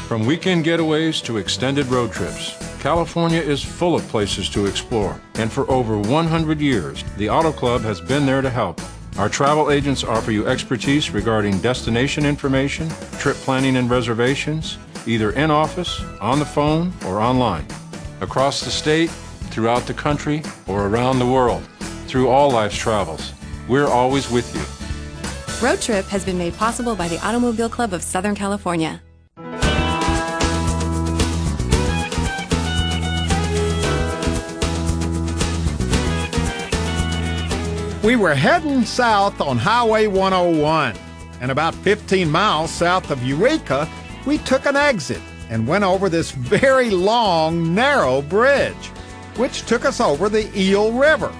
From weekend getaways to extended road trips, California is full of places to explore. And for over 100 years, the Auto Club has been there to help. Our travel agents offer you expertise regarding destination information, trip planning and reservations, either in office, on the phone, or online. Across the state, throughout the country, or around the world, through all life's travels, we're always with you. Road Trip has been made possible by the Automobile Club of Southern California. We were heading south on Highway 101, and about 15 miles south of Eureka, we took an exit and went over this very long, narrow bridge, which took us over the Eel River.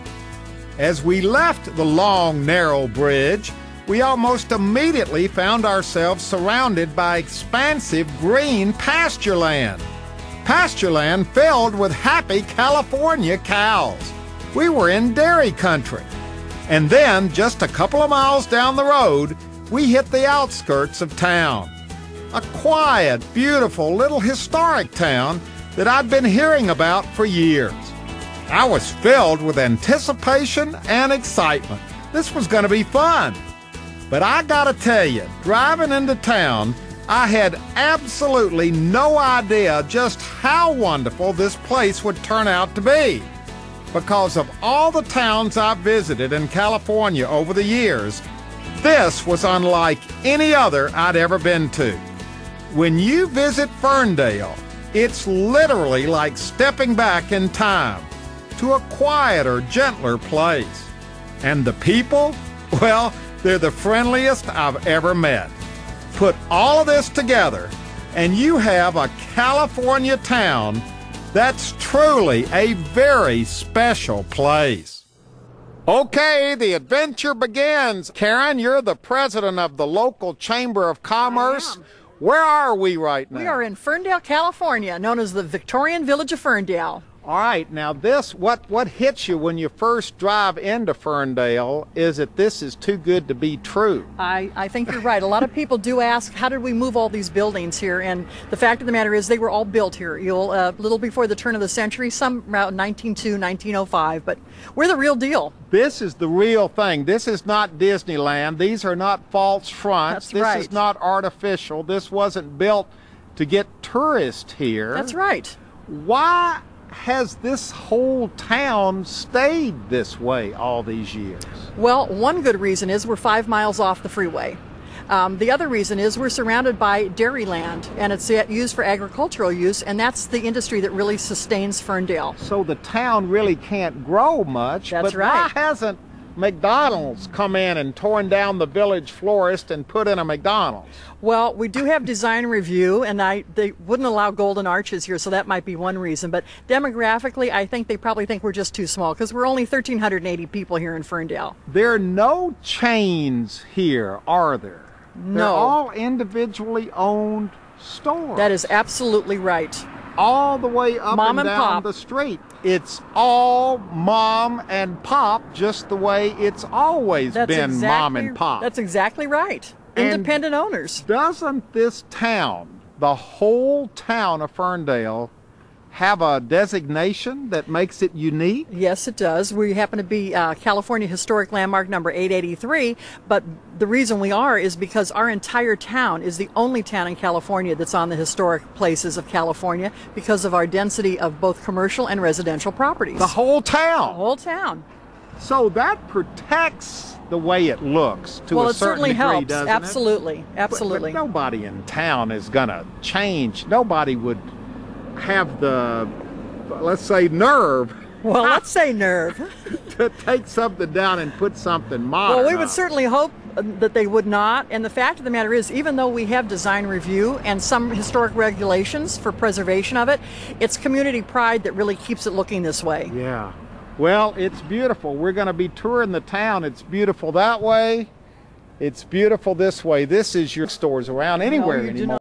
As we left the long, narrow bridge, we almost immediately found ourselves surrounded by expansive green pasture land. Pasture land filled with happy California cows. We were in dairy country. And then, just a couple of miles down the road, we hit the outskirts of town. A quiet, beautiful, little historic town that I'd been hearing about for years. I was filled with anticipation and excitement. This was going to be fun. But I gotta tell you, driving into town, I had absolutely no idea just how wonderful this place would turn out to be. Because of all the towns I've visited in California over the years, this was unlike any other I'd ever been to. When you visit Ferndale, it's literally like stepping back in time to a quieter, gentler place. And the people, well, they're the friendliest I've ever met. Put all of this together, and you have a California town that's truly a very special place. Okay, the adventure begins. Karen, you're the president of the local Chamber of Commerce. Where are we right now? We are in Ferndale, California, known as the Victorian Village of Ferndale. All right, now this, what hits you when you first drive into Ferndale is that this is too good to be true. I think you're right. A lot of people do ask, how did we move all these buildings here? And the fact of the matter is they were all built here, a little before the turn of the century, some around 1902, 1905, but we're the real deal. This is the real thing. This is not Disneyland. These are not false fronts. That's right. This is not artificial. This wasn't built to get tourists here. That's right. Why has this whole town stayed this way all these years? Well, one good reason is we're 5 miles off the freeway. The other reason is we're surrounded by dairy land, and it's used for agricultural use, and that's the industry that really sustains Ferndale. So the town really can't grow much. That's but right. Why hasn't McDonald's come in and torn down the village florist and put in a McDonald's? Well, we do have design review, and they wouldn't allow golden arches here, so that might be one reason. But demographically, I think they probably think we're just too small, because we're only 1,380 people here in Ferndale. There are no chains here, are there? No. They're all individually owned stores. That is absolutely right. All the way up Mom and and down pop. the street. It's all mom and pop, just the way it's always been mom and pop. That's exactly right. Independent owners. Doesn't this town, the whole town of Ferndale, have a designation that makes it unique? Yes, it does. We happen to be California Historic Landmark number 883, but the reason we are is because our entire town is the only town in California that's on the historic places of California because of our density of both commercial and residential properties. The whole town? The whole town. So that protects the way it looks to well, a certain degree, helps. doesn't Absolutely. it? Absolutely. But nobody in town is going to change. Nobody would have the, let's say, nerve. Well, let's say nerve. To take something down and put something modern. Well, we would certainly hope that they would not. And the fact of the matter is, even though we have design review and some historic regulations for preservation of it, it's community pride that really keeps it looking this way. Yeah. Well, it's beautiful. We're going to be touring the town. It's beautiful that way. It's beautiful this way. This is your stores around anywhere anymore.